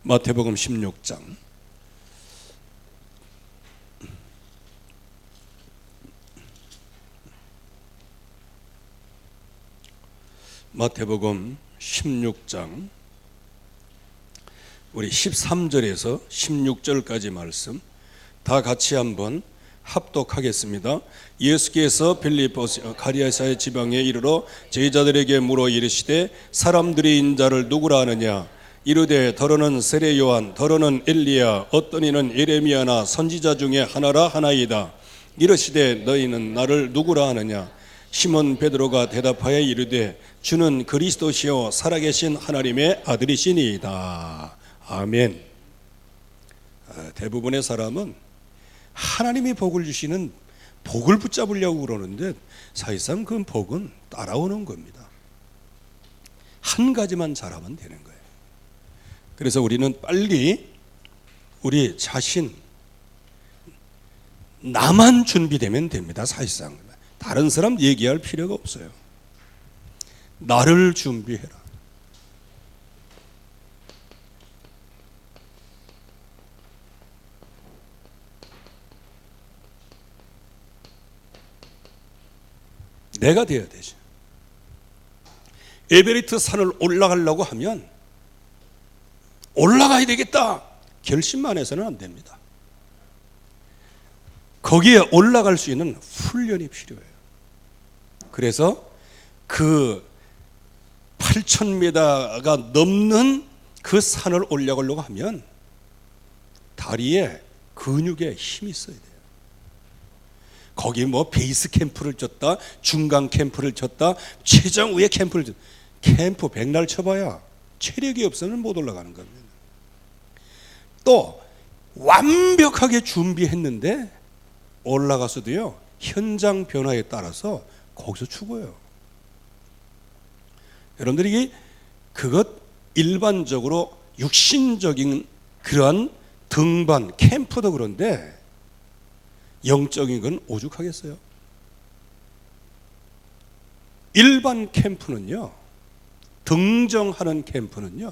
마태복음 16장 마태복음 16장 우리 13절에서 16절까지 말씀 다 같이 한번 합독하겠습니다. 예수께서 빌립보 가리사의 지방에 이르러 제자들에게 물어 이르시되 사람들이 인자를 누구라 하느냐 이르되 더러는 세례 요한 더러는 엘리야 어떤 이는 예레미야나 선지자 중에 하나라 하나이다. 이르시되 너희는 나를 누구라 하느냐 시몬 베드로가 대답하여 이르되 주는 그리스도시요 살아계신 하나님의 아들이시니이다. 아멘. 대부분의 사람은 하나님이 복을 주시는 복을 붙잡으려고 그러는데 사실상 그 복은 따라오는 겁니다. 한 가지만 잘하면 되는 거예요. 그래서 우리는 빨리 우리 자신 나만 준비되면 됩니다. 사실상 다른 사람 얘기할 필요가 없어요. 나를 준비해라. 내가 되어야 되지. 에베레스트 산을 올라가려고 하면 올라가야 되겠다 결심만 해서는 안 됩니다. 거기에 올라갈 수 있는 훈련이 필요해요. 그래서 그 8,000m가 넘는 그 산을 올라가려고 하면 다리에 근육에 힘이 있어야 돼요. 거기 뭐 베이스 캠프를 쳤다 중간 캠프를 쳤다 최정 위에 캠프를 쳤다 캠프 백날 쳐봐야 체력이 없으면 못 올라가는 겁니다. 또 완벽하게 준비했는데 올라가서도요 현장 변화에 따라서 거기서 죽어요. 여러분들이 그것 일반적으로 육신적인 그러한 등반 캠프도 그런데 영적인 건 오죽하겠어요. 일반 캠프는요 등정하는 캠프는요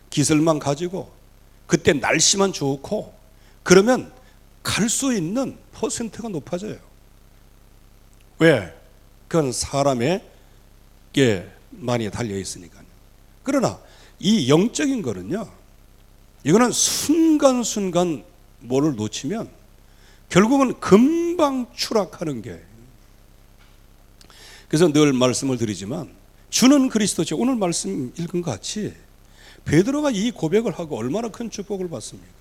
기술만 가지고 그때 날씨만 좋고 그러면 갈 수 있는 퍼센트가 높아져요. 왜? 그건 사람에게 많이 달려 있으니까요. 그러나 이 영적인 거는요 이거는 순간순간 뭐를 놓치면 결국은 금방 추락하는 게. 그래서 늘 말씀을 드리지만 주는 그리스도죠. 오늘 말씀 읽은 것 같이 베드로가 이 고백을 하고 얼마나 큰 축복을 받습니까?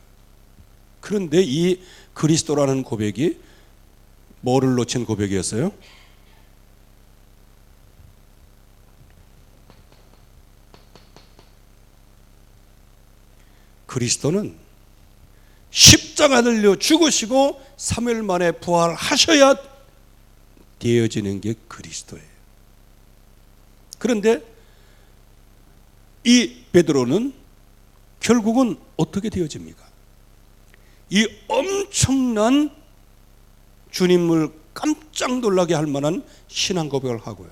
그런데 이 그리스도라는 고백이 뭐를 놓친 고백이었어요? 그리스도는 십자가 들려 죽으시고 3일 만에 부활하셔야 되어지는 게 그리스도예요. 그런데 이 베드로는 결국은 어떻게 되어집니까? 이 엄청난 주님을 깜짝 놀라게 할 만한 신앙 고백을 하고요.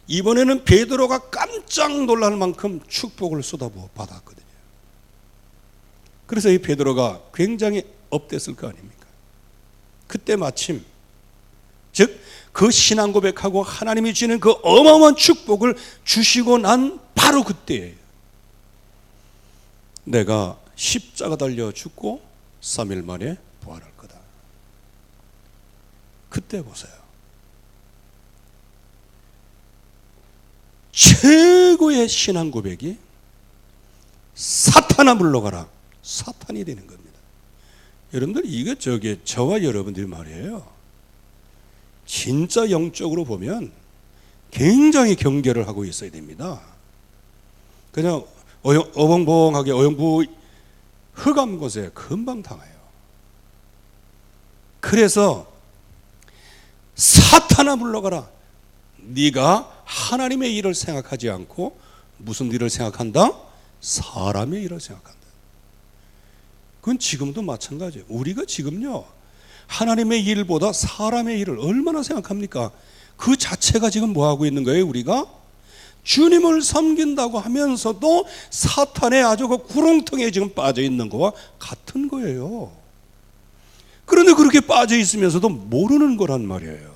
이번에는 베드로가 깜짝 놀랄 만큼 축복을 쏟아부어 받았거든요. 그래서 이 베드로가 굉장히 업됐을 거 아닙니까? 그때 마침 즉 그 신앙 고백하고 하나님이 주시는 그 어마어마한 축복을 주시고 난 바로 그때예요. 내가 십자가 달려 죽고 3일 만에 부활할 거다. 그때 보세요. 최고의 신앙 고백이 사탄아 물러가라. 사탄이 되는 겁니다. 여러분들 이게 저와 여러분들 말이에요. 진짜 영적으로 보면 굉장히 경계를 하고 있어야 됩니다. 그냥 어벙벙하게 어영부 흑암 곳에 금방 당해요. 그래서 사탄아 물러가라. 네가 하나님의 일을 생각하지 않고 무슨 일을 생각한다? 사람의 일을 생각한다. 그건 지금도 마찬가지예요. 우리가 지금요 하나님의 일보다 사람의 일을 얼마나 생각합니까? 그 자체가 지금 뭐 하고 있는 거예요? 우리가 주님을 섬긴다고 하면서도 사탄의 아주 그 구렁텅이에 지금 빠져 있는 거와 같은 거예요. 그런데 그렇게 빠져 있으면서도 모르는 거란 말이에요.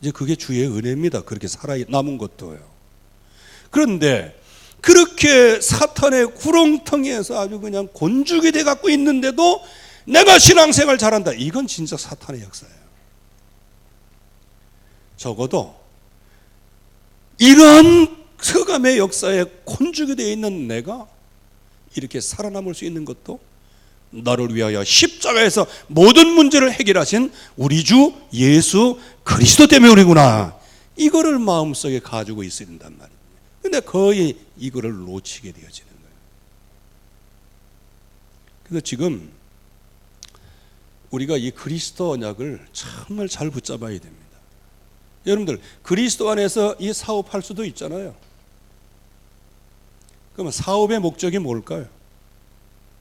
이제 그게 주의 은혜입니다. 그렇게 살아 남은 것도요. 그런데 그렇게 사탄의 구렁텅이에서 아주 그냥 곤죽이 돼 갖고 있는데도 내가 신앙생활 잘한다. 이건 진짜 사탄의 역사예요. 적어도 이런 흑암의 역사에 곤죽이 되어 있는 내가 이렇게 살아남을 수 있는 것도 나를 위하여 십자가에서 모든 문제를 해결하신 우리 주 예수 그리스도 때문이구나. 이거를 마음속에 가지고 있어야 된단 말이에요. 근데 거의 이거를 놓치게 되어지는 거예요. 그래서 지금 우리가 이 그리스도 언약을 정말 잘 붙잡아야 됩니다. 여러분들 그리스도 안에서 이 사업할 수도 있잖아요. 그러면 사업의 목적이 뭘까요?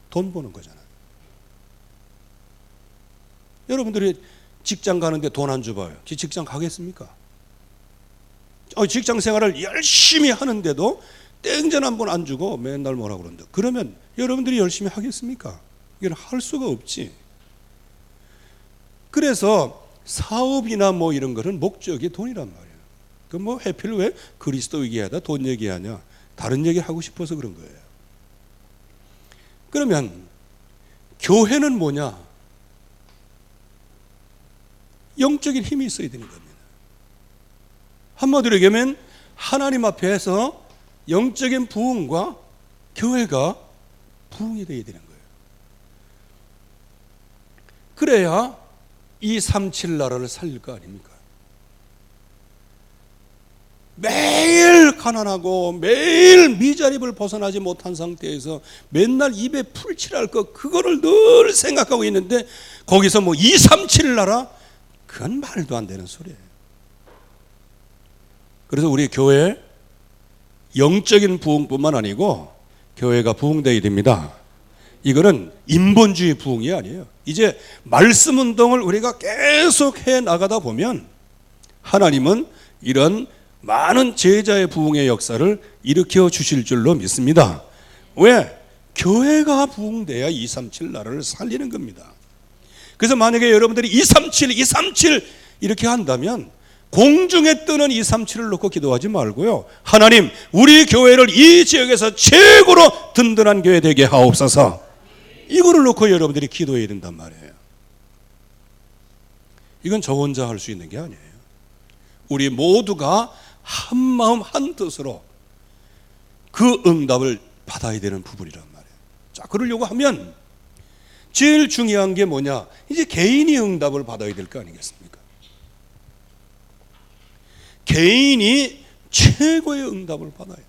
돈 버는 거잖아요. 여러분들이 직장 가는데 돈 안 줘봐요. 직장 가겠습니까? 직장 생활을 열심히 하는데도 땡전 한 번 안 주고 맨날 뭐라 그러는데 그러면 여러분들이 열심히 하겠습니까? 이건 할 수가 없지. 그래서 사업이나 뭐 이런 거는 목적이 돈이란 말이에요. 그 뭐 해필 왜 그리스도 얘기하다 돈 얘기하냐? 다른 얘기 하고 싶어서 그런 거예요. 그러면 교회는 뭐냐? 영적인 힘이 있어야 되는 겁니다. 한마디로 얘기하면 하나님 앞에서 영적인 부흥과 교회가 부흥이 되어야 되는 거예요. 그래야 237 나라를 살릴 거 아닙니까? 매일 가난하고 매일 미자립을 벗어나지 못한 상태에서 맨날 입에 풀칠할 것 그거를 늘 생각하고 있는데 거기서 뭐 237 나라? 그건 말도 안 되는 소리예요. 그래서 우리 교회 영적인 부흥뿐만 아니고 교회가 부흥되어야 됩니다. 이거는 인본주의 부흥이 아니에요. 이제 말씀 운동을 우리가 계속 해 나가다 보면 하나님은 이런 많은 제자의 부흥의 역사를 일으켜 주실 줄로 믿습니다. 왜? 교회가 부흥돼야 237 나라를 살리는 겁니다. 그래서 만약에 여러분들이 237 이렇게 한다면 공중에 뜨는 237을 놓고 기도하지 말고요. 하나님, 우리 교회를 이 지역에서 최고로 든든한 교회 되게 하옵소서. 이거를 놓고 여러분들이 기도해야 된단 말이에요. 이건 저 혼자 할 수 있는 게 아니에요. 우리 모두가 한 마음 한 뜻으로 그 응답을 받아야 되는 부분이란 말이에요. 자, 그러려고 하면 제일 중요한 게 뭐냐? 이제 개인이 응답을 받아야 될 거 아니겠습니까? 개인이 최고의 응답을 받아야 돼요.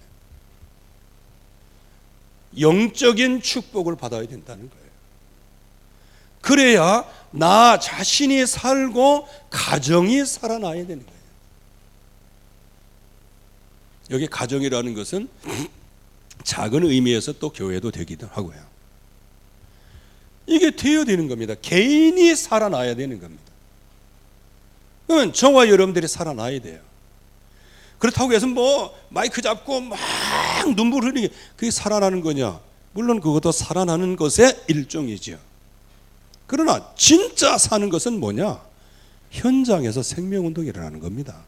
영적인 축복을 받아야 된다는 거예요. 그래야 나 자신이 살고 가정이 살아나야 되는 거예요. 여기 가정이라는 것은 작은 의미에서 또 교회도 되기도 하고요. 이게 되어야 되는 겁니다. 개인이 살아나야 되는 겁니다. 그러면 저와 여러분들이 살아나야 돼요. 그렇다고 해서 뭐 마이크 잡고 막 눈물 흘리게 그게 살아나는 거냐? 물론 그것도 살아나는 것의 일종이죠. 그러나 진짜 사는 것은 뭐냐? 현장에서 생명운동이 일어나는 겁니다.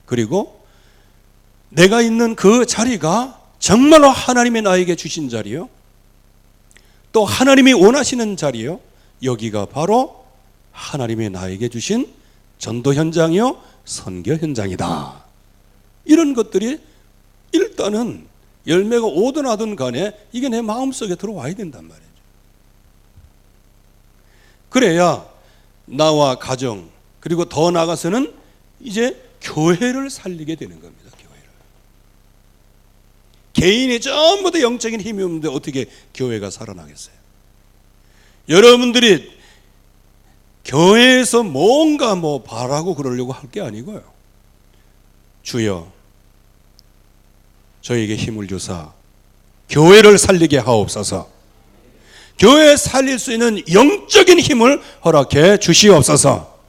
그리고 내가 있는 그 자리가 정말로 하나님이 나에게 주신 자리요, 또 하나님이 원하시는 자리요, 여기가 바로 하나님이 나에게 주신 전도 현장이요, 선교 현장이다. 이런 것들이 일단은 열매가 오든 하든 간에 이게 내 마음속에 들어와야 된단 말이죠. 그래야 나와 가정, 그리고 더 나아가서는 이제 교회를 살리게 되는 겁니다. 교회를. 개인이 전부 다 영적인 힘이 없는데 어떻게 교회가 살아나겠어요? 여러분들이 교회에서 뭔가 뭐 바라고 그러려고 할 게 아니고요. 주여, 저에게 힘을 주사 교회를 살리게 하옵소서. 교회 살릴 수 있는 영적인 힘을 허락해 주시옵소서.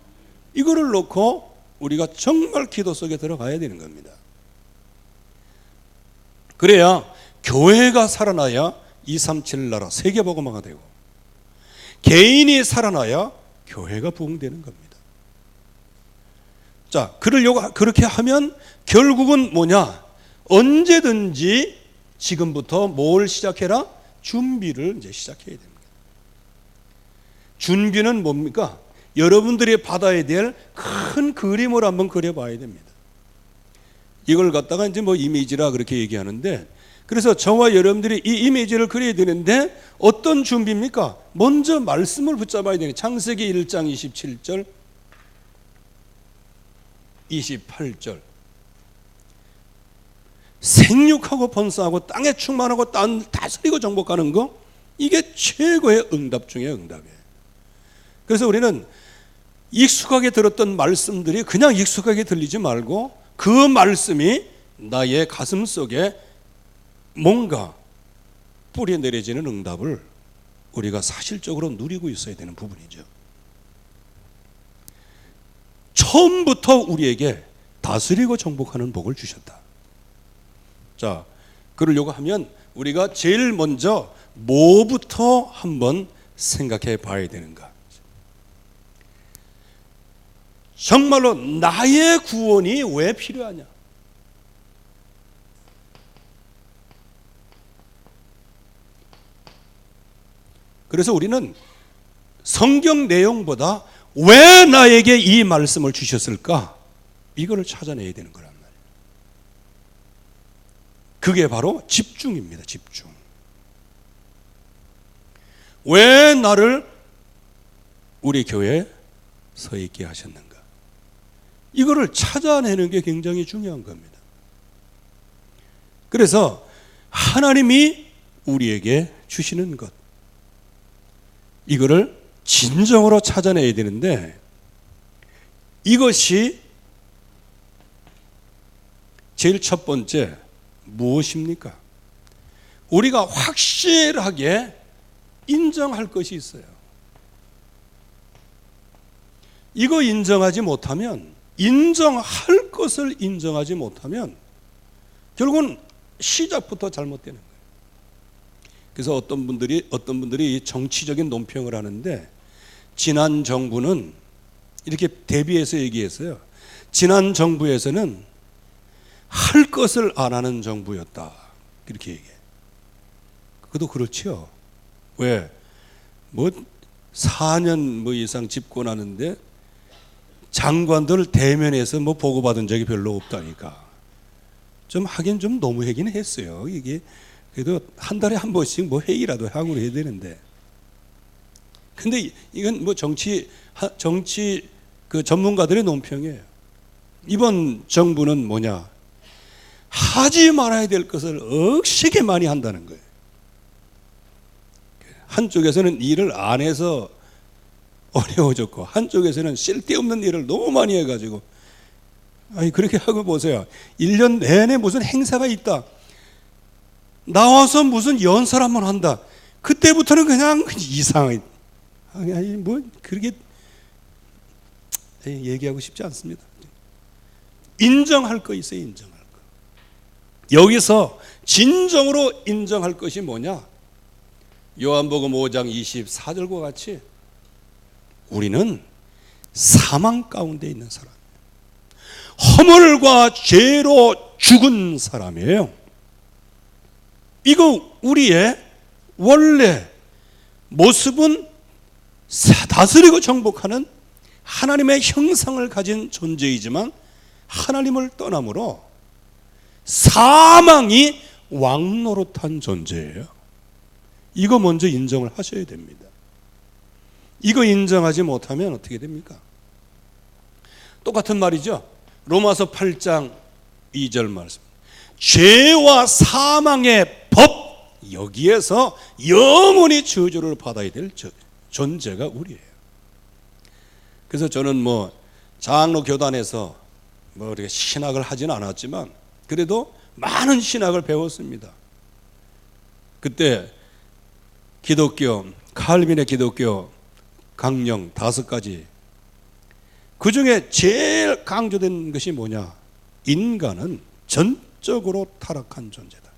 이거를 놓고 우리가 정말 기도 속에 들어가야 되는 겁니다. 그래야 교회가 살아나야 237 나라 세계복음화가 되고, 개인이 살아나야 교회가 부흥되는 겁니다. 자, 그렇게 하면 결국은 뭐냐? 언제든지 지금부터 뭘 시작해라? 준비를 이제 시작해야 됩니다. 준비는 뭡니까? 여러분들이 받아야 될 큰 그림을 한번 그려봐야 됩니다. 이걸 갖다가 이제 뭐 이미지라 그렇게 얘기하는데, 그래서 저와 여러분들이 이 이미지를 그려야 되는데 어떤 준비입니까? 먼저 말씀을 붙잡아야 되는, 창세기 1장 27절 28절 생육하고 번성하고 땅에 충만하고 땅 다스리고 정복하는 거, 이게 최고의 응답 중에 응답이에요. 그래서 우리는 익숙하게 들었던 말씀들이 그냥 익숙하게 들리지 말고 그 말씀이 나의 가슴 속에 뭔가 뿌리 내려지는 응답을 우리가 사실적으로 누리고 있어야 되는 부분이죠. 처음부터 우리에게 다스리고 정복하는 복을 주셨다. 자, 그러려고 하면 우리가 제일 먼저 뭐부터 한번 생각해 봐야 되는가? 정말로 나의 구원이 왜 필요하냐? 그래서 우리는 성경 내용보다 왜 나에게 이 말씀을 주셨을까? 이거를 찾아내야 되는 거란 말이에요. 그게 바로 집중입니다. 집중. 왜 나를 우리 교회에 서 있게 하셨는가? 이거를 찾아내는 게 굉장히 중요한 겁니다. 그래서 하나님이 우리에게 주시는 것, 이거를 진정으로 찾아내야 되는데, 이것이 제일 첫 번째 무엇입니까? 우리가 확실하게 인정할 것이 있어요. 이거 인정하지 못하면, 인정할 것을 인정하지 못하면 결국은 시작부터 잘못되는 거예요. 그래서 어떤 분들이 정치적인 논평을 하는데, 지난 정부는 이렇게 대비해서 얘기했어요. 지난 정부에서는 할 것을 안 하는 정부였다, 이렇게 얘기해요. 그것도 그렇죠. 왜? 4년 이상 집권하는데 장관들 대면에서 보고받은 적이 별로 없다니까. 좀 하긴 좀 너무하긴 했어요. 이게 그래도 한 달에 한 번씩 회의라도 하고 해야 되는데. 근데 이건 정치 그 전문가들의 논평이에요. 이번 정부는 뭐냐? 하지 말아야 될 것을 억시게 많이 한다는 거예요. 한쪽에서는 일을 안 해서 어려워졌고, 한쪽에서는 쓸데없는 일을 너무 많이 해가지고, 그렇게 하고 보세요. 1년 내내 무슨 행사가 있다, 나와서 무슨 연설 한번 한다, 그때부터는 그냥 이상해. 그렇게 얘기하고 싶지 않습니다. 인정할 거 있어요. 인정할 거. 여기서 진정으로 인정할 것이 뭐냐? 요한복음 5장 24절과 같이 우리는 사망 가운데 있는 사람, 허물과 죄로 죽은 사람이에요. 이거 우리의 원래 모습은 다스리고 정복하는 하나님의 형상을 가진 존재이지만, 하나님을 떠남으로 사망이 왕노릇한 존재예요. 이거 먼저 인정을 하셔야 됩니다. 이거 인정하지 못하면 어떻게 됩니까? 똑같은 말이죠. 로마서 8장 2절 말씀. 죄와 사망의 법, 여기에서 영원히 저주를 받아야 될 존재가 우리예요. 그래서 저는 장로 교단에서 이렇게 신학을 하진 않았지만 그래도 많은 신학을 배웠습니다. 그때 칼빈의 기독교 강령 5가지, 그 중에 제일 강조된 것이 뭐냐? 인간은 전적으로 타락한 존재다.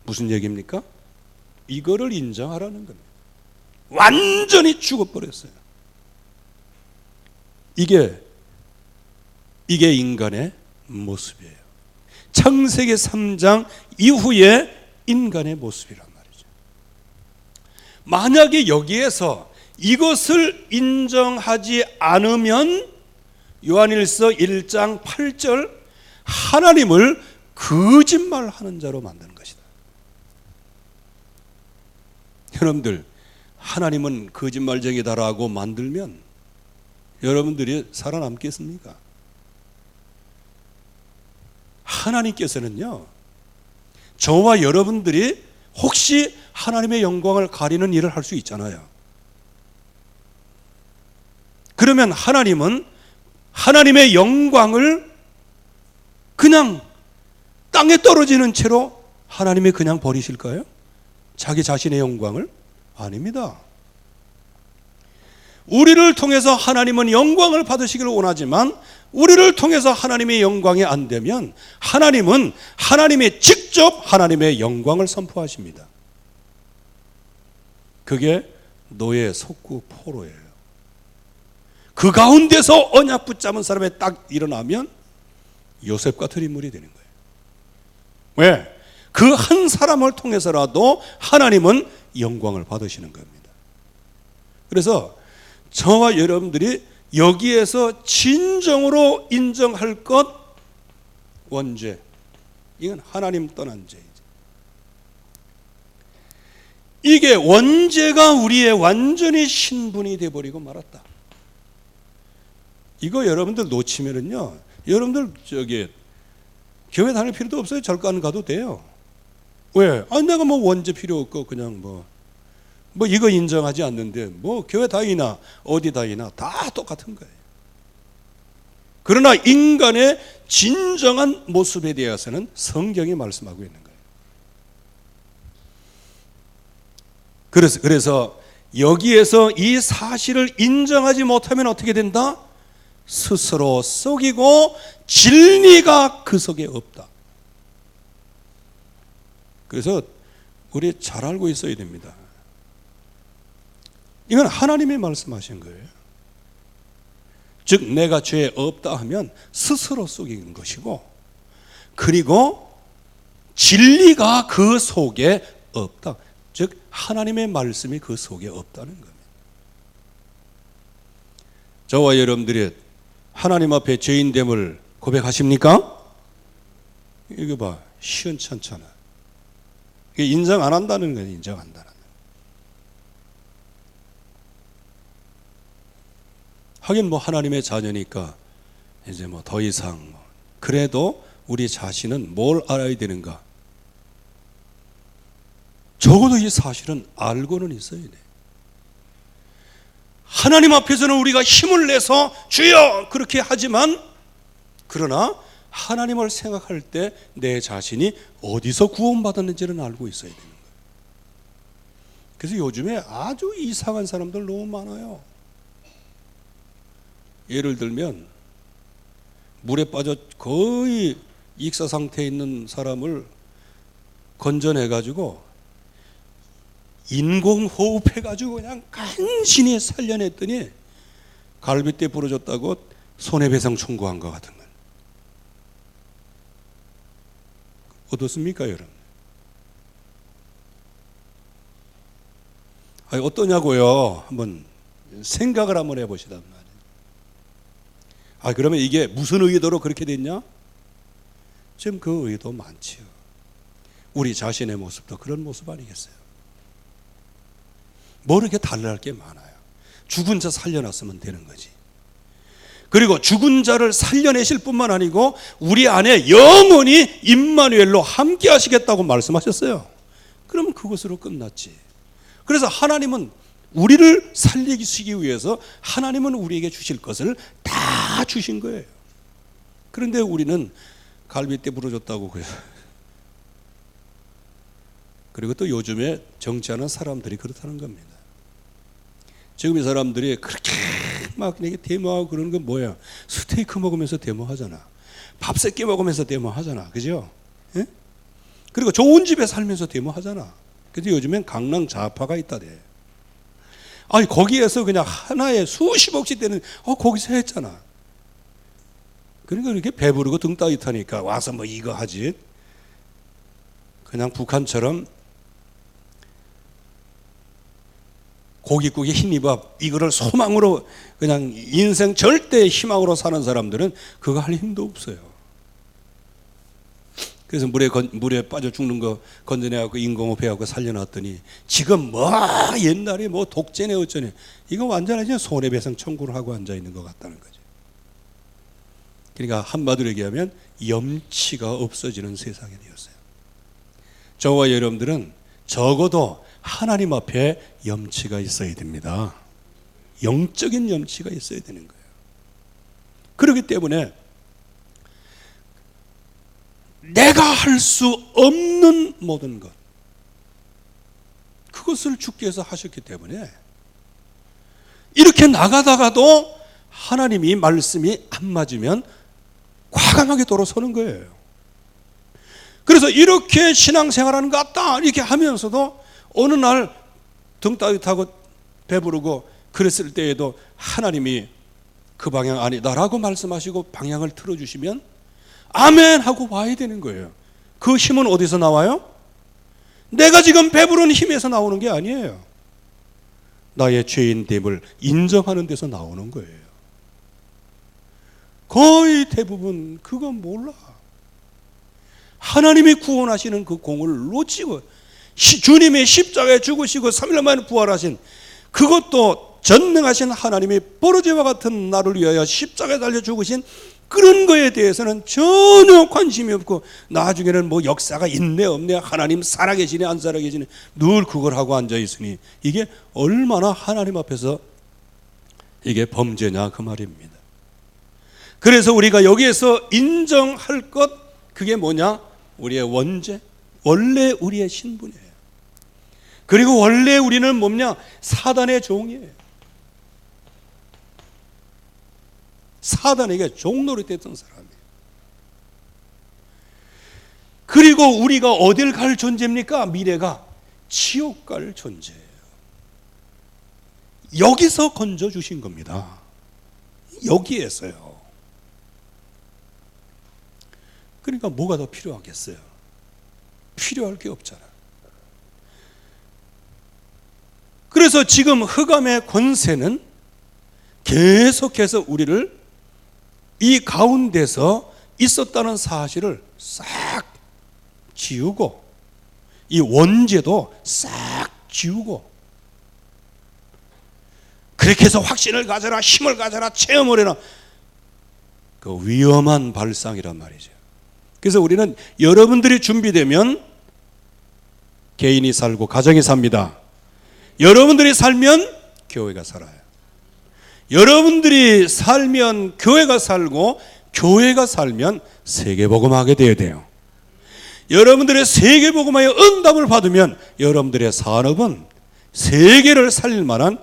무슨 얘기입니까? 이거를 인정하라는 겁니다. 완전히 죽어버렸어요. 이게 인간의 모습이에요. 창세기 3장 이후의 인간의 모습이란 말이죠. 만약에 여기에서 이것을 인정하지 않으면 요한일서 1장 8절 하나님을 거짓말하는 자로 만드는 것이다. 여러분들, 하나님은 거짓말쟁이다라고 만들면 여러분들이 살아남겠습니까? 하나님께서는요, 저와 여러분들이 혹시 하나님의 영광을 가리는 일을 할 수 있잖아요. 그러면 하나님은 하나님의 영광을 그냥 땅에 떨어지는 채로 하나님이 그냥 버리실까요? 자기 자신의 영광을? 아닙니다. 우리를 통해서 하나님은 영광을 받으시기를 원하지만 우리를 통해서 하나님의 영광이 안 되면 하나님은 하나님이 직접 하나님의 영광을 선포하십니다. 그게 노예 속구 포로예요. 그 가운데서 언약 붙잡은 사람이 딱 일어나면 요셉 같은 인물이 되는 거예요. 왜? 그 한 사람을 통해서라도 하나님은 영광을 받으시는 겁니다. 그래서 저와 여러분들이 여기에서 진정으로 인정할 것, 원죄. 이건 하나님 떠난 죄이죠. 이게 원죄가 우리의 완전히 신분이 되어버리고 말았다. 이거 여러분들 놓치면은요, 여러분들 교회 다닐 필요도 없어요. 절간 가도 돼요. 왜? 내가 뭐 원죄 필요 없고 그냥 뭐 이거 인정하지 않는데 뭐 교회 다니나 어디 다니나 다 똑같은 거예요. 그러나 인간의 진정한 모습에 대해서는 성경이 말씀하고 있는 거예요. 그래서 여기에서 이 사실을 인정하지 못하면 어떻게 된다? 스스로 속이고 진리가 그 속에 없다. 그래서 우리 잘 알고 있어야 됩니다. 이건 하나님이 말씀하신 거예요. 즉 내가 죄 없다 하면 스스로 속이는 것이고, 그리고 진리가 그 속에 없다. 즉 하나님의 말씀이 그 속에 없다는 겁니다. 저와 여러분들이 하나님 앞에 죄인됨을 고백하십니까? 이거 봐, 시원찮잖아. 이게 인정 안 한다는 거예요. 인정한다는. 하긴 뭐 하나님의 자녀니까 이제 뭐 더 이상 그래도 우리 자신은 뭘 알아야 되는가? 적어도 이 사실은 알고는 있어야 돼. 하나님 앞에서는 우리가 힘을 내서 주여 그렇게 하지만, 그러나 하나님을 생각할 때 내 자신이 어디서 구원받았는지는 알고 있어야 되는 거예요. 그래서 요즘에 아주 이상한 사람들 너무 많아요. 예를 들면 물에 빠져 거의 익사 상태에 있는 사람을 건져내가지고 인공호흡해가지고 그냥 간신히 살려냈더니 갈비뼈 부러졌다고 손해배상 청구한 것 같은 건 어떻습니까, 여러분? 아니, 어떠냐고요? 한번 생각을 한번 해보시단 말이에요. 그러면 이게 무슨 의도로 그렇게 됐냐? 지금 그 의도 많지요. 우리 자신의 모습도 그런 모습 아니겠어요? 뭐 이렇게 달라할 게 많아요. 죽은 자 살려놨으면 되는 거지. 그리고 죽은 자를 살려내실 뿐만 아니고 우리 안에 영원히 임마누엘로 함께 하시겠다고 말씀하셨어요. 그럼 그것으로 끝났지. 그래서 하나님은 우리를 살리시기 위해서 하나님은 우리에게 주실 것을 다 주신 거예요. 그런데 우리는 갈비뼈 부러졌다고 그래요. 그리고 또 요즘에 정치하는 사람들이 그렇다는 겁니다. 지금 이 사람들이 그렇게 막 이렇게 데모하고 그러는 건 뭐야? 스테이크 먹으면서 데모하잖아. 밥 세끼 먹으면서 데모하잖아. 그죠? 예? 그리고 좋은 집에 살면서 데모하잖아. 근데 요즘엔 강남 좌파가 있다대. 아니 거기에서 그냥 하나에 수십억씩 되는 거기서 했잖아. 그러니까 이렇게 배부르고 등 따뜻하니까 와서 뭐 이거 하지. 그냥 북한처럼 고깃국에 흰이밥 이거를 소망으로 그냥 인생 절대 희망으로 사는 사람들은 그거 할 힘도 없어요. 그래서 물에 빠져 죽는 거 건져내갖고 인공호흡 해갖고 살려놨더니 지금 뭐 옛날에 뭐 독재네 어쩌네 이거 완전히 손해배상 청구를 하고 앉아있는 것 같다는 거죠. 그러니까 한마디로 얘기하면 염치가 없어지는 세상이 되었어요. 저와 여러분들은 적어도 하나님 앞에 염치가 있어야 됩니다. 영적인 염치가 있어야 되는 거예요. 그렇기 때문에 내가 할 수 없는 모든 것 그것을 주께서 하셨기 때문에 이렇게 나가다가도 하나님이 말씀이 안 맞으면 과감하게 돌아서는 거예요. 그래서 이렇게 신앙생활하는 것 같다 이렇게 하면서도 어느 날 등 따뜻하고 배부르고 그랬을 때에도 하나님이 그 방향 아니다라고 말씀하시고 방향을 틀어주시면 아멘 하고 와야 되는 거예요. 그 힘은 어디서 나와요? 내가 지금 배부른 힘에서 나오는 게 아니에요. 나의 죄인됨을 인정하는 데서 나오는 거예요. 거의 대부분 그건 몰라. 하나님이 구원하시는 그 공을 놓치고 주님의 십자가에 죽으시고 3일 만에 부활하신 그것도 전능하신 하나님이 버러지와 같은 나를 위하여 십자가에 달려 죽으신 그런 거에 대해서는 전혀 관심이 없고 나중에는 뭐 역사가 있네 없네 하나님 살아계시네 안 살아계시네 늘 그걸 하고 앉아있으니 이게 얼마나 하나님 앞에서 이게 범죄냐 그 말입니다. 그래서 우리가 여기에서 인정할 것 그게 뭐냐? 우리의 원죄 원래 우리의 신분이에요. 그리고 원래 우리는 뭐냐? 사단의 종이에요. 사단에게 종노릇했던 사람이에요. 그리고 우리가 어딜 갈 존재입니까? 미래가 지옥 갈 존재예요. 여기서 건져주신 겁니다. 여기에서요. 그러니까 뭐가 더 필요하겠어요? 필요할 게 없잖아. 그래서 지금 흑암의 권세는 계속해서 우리를 이 가운데서 있었다는 사실을 싹 지우고 이 원죄도 싹 지우고 그렇게 해서 확신을 가져라 힘을 가져라 체험을 해라 그 위험한 발상이란 말이죠. 그래서 우리는 여러분들이 준비되면 개인이 살고 가정이 삽니다. 여러분들이 살면 교회가 살아요. 여러분들이 살면 교회가 살고 교회가 살면 세계복음하게 되어야 돼요. 여러분들의 세계복음화의 응답을 받으면 여러분들의 산업은 세계를 살릴 만한